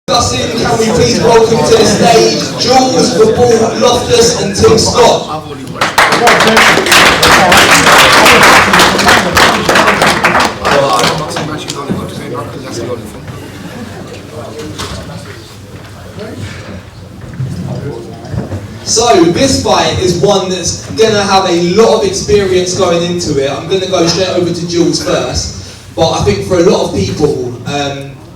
Discussing, can we please welcome to the stage Jules, Loftus and Tim Scott. So this fight is one that's going to have a lot of experience going into it. I'm going to go straight over to Jules first, but I think for a lot of people,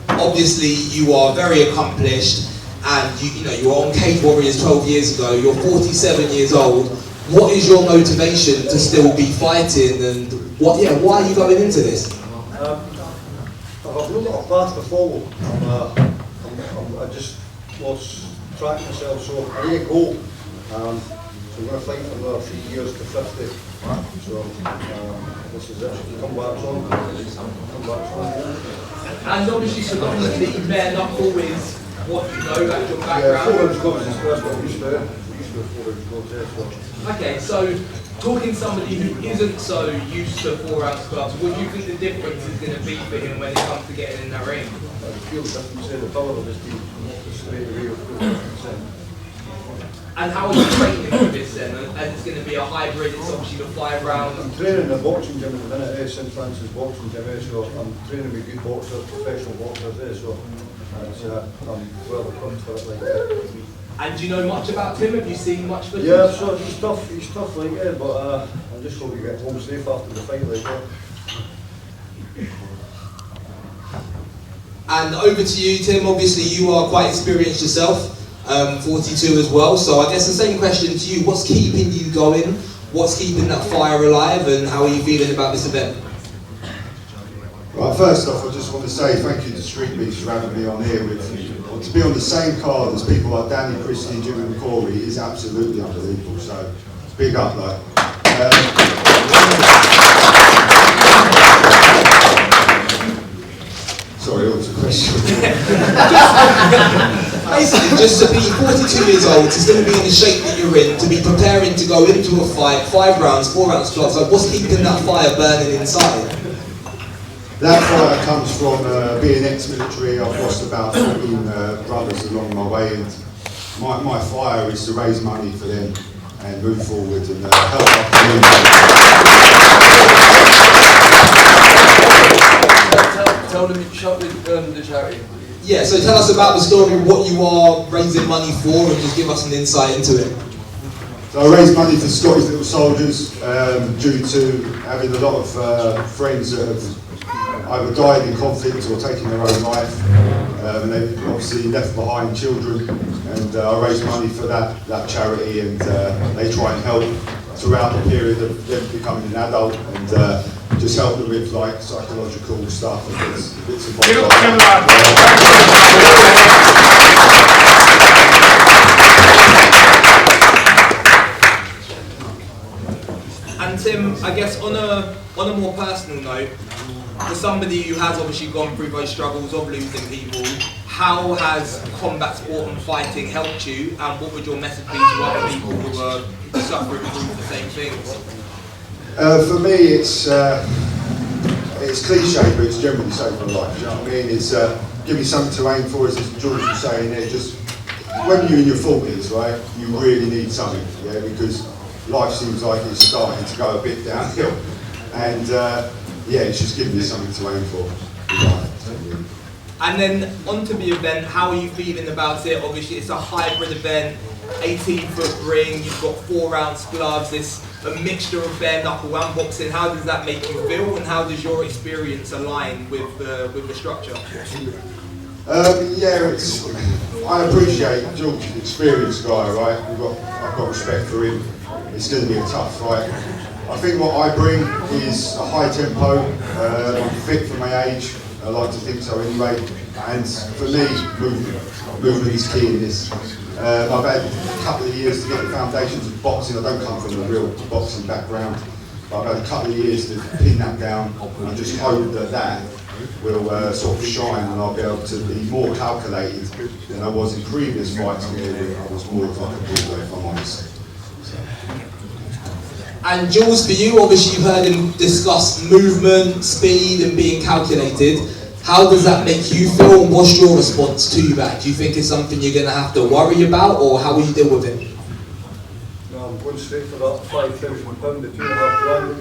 obviously you are very accomplished and you were on Cage Warriors 12 years ago, you're 47 years old. What is your motivation to still be fighting and why are you going into this? I've not got a path to follow. I just was tracking myself, so I need to go. So I'm going to fight for another 3 years to 50. So this is it. Come back on. And obviously, so obviously, bare knuckle is what you know, that's your background. Yeah, 4-inch gloves is that's what we used to. We used to have 4-inch gloves here. So. Okay, so talking to somebody who isn't so used to 4-ounce gloves, what do you think the difference is going to be for him when it comes to getting in that ring? I feel different, say the power of this team straight away of 4%. And how are you training for this then? And it's going to be a hybrid, it's obviously the 5 round. I'm training in a boxing gym at the minute, St Francis boxing gym, so I'm training with good boxers, professional boxers, so I'm well equipped for it like that. And do you know much about him? Have you seen much footage? Yeah, so he's tough like that, but I just hope he gets home safe after the fight like that. And over to you, Tim. Obviously you are quite experienced yourself. 42 as well, so I guess the same question to you, what's keeping you going, what's keeping that fire alive, and how are you feeling about this event? Right, first off I just want to say thank you to Streetbeefz for having me on here with you. To be on the same card as people like Danny, Christie and Jules and Corey is absolutely unbelievable, so big up like. Sorry, what was the question? Basically, just to be 42 years old, to still be in the shape that you're in, to be preparing to go into a fight, 5 rounds, 4-ounce gloves, like what's keeping that fire burning inside? That fire comes from being ex-military. I've lost about 14 brothers along my way, and my fire is to raise money for them and move forward and help our community. Tell them the charity. Yeah, so tell us about the story, what you are raising money for, and just give us an insight into it. So I raise money for Scottish Little Soldiers due to having a lot of friends that have either died in conflict or taken their own life, and they've obviously left behind children, and I raise money for that charity, and they try and help throughout the period of them becoming an adult, and just help them with like psychological stuff and bits and bobs. And Tim, I guess on a more personal note, for somebody who has obviously gone through those struggles of losing people, how has combat sport and fighting helped you, and what would your message be to other people who are suffering through the same things? For me, it's cliche, but it's generally saving life. You know what I mean? It's give me something to aim for, as Jules was saying there. Just when you're in your 40s, right, you really need something, yeah, because life seems like it's starting to go a bit downhill, and it's just giving you something to aim for. And then onto the event, how are you feeling about it? Obviously, it's a hybrid event, 18-foot ring. You've got 4-ounce gloves. It's a mixture of bare knuckle and boxing. How does that make you feel, and how does your experience align with the structure? I appreciate Jules' experienced guy, right? I've got respect for him. It's going to be a tough fight. I think what I bring is a high tempo. I'm fit for my age. I like to think so anyway. And for me, movement is key in this. I've had a couple of years to get the foundations of boxing. I don't come from a real boxing background, but I've had a couple of years to pin that down, and I just hope that will sort of shine, and I'll be able to be more calculated than I was in previous fights where I was more of like a bulldozer, if I'm honest. And Jules, for you, obviously you've heard him discuss movement, speed and being calculated. How does that make you feel, and what's your response to that? Do you think it's something you're going to have to worry about, or how will you deal with it? No, I'm going straight for that £5,000, the £2.5 grand.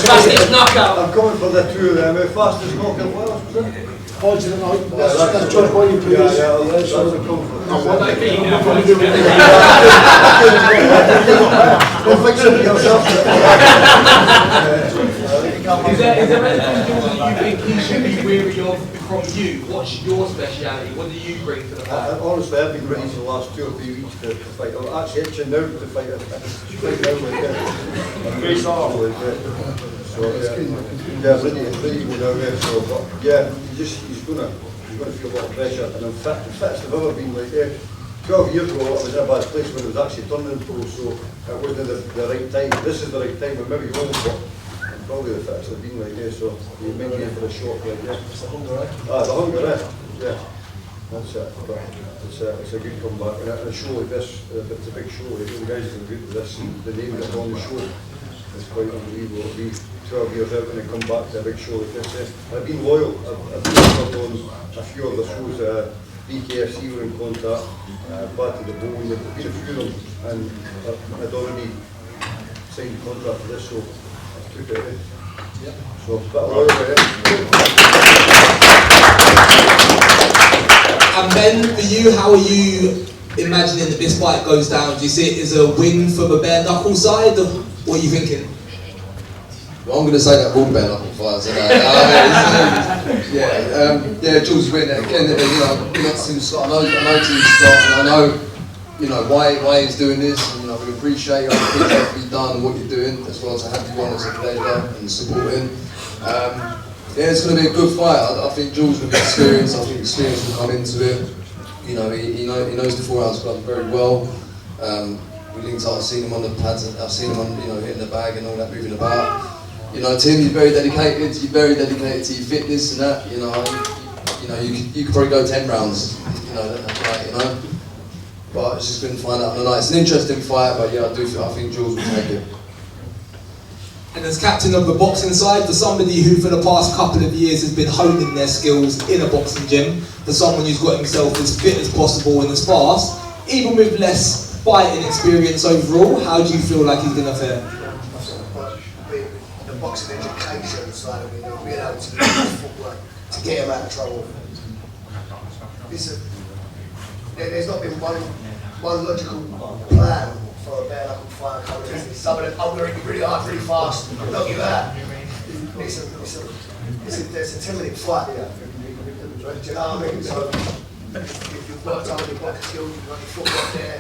Fastest knockout. I'm coming for the two of them. How fast is knockout? What else was it? That's John Boyle, please. Yeah, that's a comfort. Don't fix it yourself. Is there anything that you think he should be weary of from you? What's your speciality? What do you bring to the fight? Honestly, I've been ready for the last 2 or 3 weeks to fight. I'm actually itching now to fight. Right now, like so yeah, ready to go now there. So, but yeah, he's gonna feel a lot of pressure. And I'm fit. The fittest I've ever been. Like 12 years ago, I was in a bad place when I was actually turning pro. So it wasn't the right time. This is the right time. I'm maybe old, but I'm probably the fittest I've been like this. So you make me in for a shot like this. The hunger, yeah. That's it. But it's a good comeback. And a show like this, it's a big show. The guys are good with this, and the name that's on the show is quite unbelievable. It'll be 12 years out and then come back to a big show like this. I've been loyal. I've been on a few of the shows. BKFC were in contact, Bad to the Bone, there've been a few of them, and I'd already signed a contract for this, so I took it in. Yep. So a bit of loyal with it. And Ben, for you, how are you imagining that this fight goes down? Do you see it as a win for the bare knuckle side, or what are you thinking? Well, I'm going to say that all bare knuckle fights. Jules win it again. You know, big up Tim Scott. I know Tim Scott, and I know, why he's doing this. And, we appreciate everything that you've done, what you're doing, as well as I have you on as a pleasure and supporting. It's going to be a good fight. I think Jules will be experienced. I think experience will come into it. He knows the 4 ounce club very well. We linked up. I've seen him on the pads. I've seen him on hitting the bag and all that, moving about. Tim, you're very dedicated. You're very dedicated to your fitness and that. You could probably go 10 rounds. But it's just going to find out on the night. It's an interesting fight, but yeah, I think Jules will take it. And as captain of the boxing side, for somebody who for the past couple of years has been honing their skills in a boxing gym, for someone who's got himself as fit as possible and as fast, even with less fighting experience overall, how do you feel like he's going to fare? The boxing education side of it, being able to do his footwork to get him out of trouble. There's not been one logical plan for a bare knuckle fighter coming in. Someone that I'm going to hit you really hard, really fast, knock you out. It's a 10-minute fight. Do you know what I mean? So if you've got some of your boxing skills, you've got your footwork there.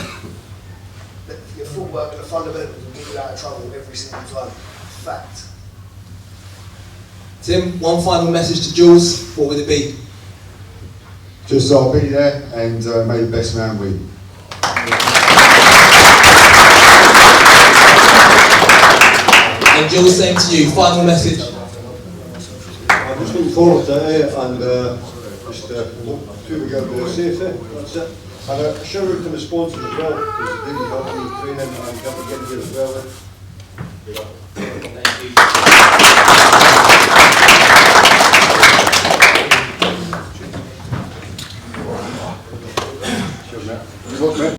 Your footwork and the fundamentals will get you out of trouble every single time. Fact. Tim, one final message to Jules. What would it be? Just I'll be there, and may the best man win. And Jules, same to you. Final message. I'm just looking forward to it, and just hope to get there safe. That's it. And a shout out to the sponsors as well, because they really helped me training and helped me get here as well. Thank you.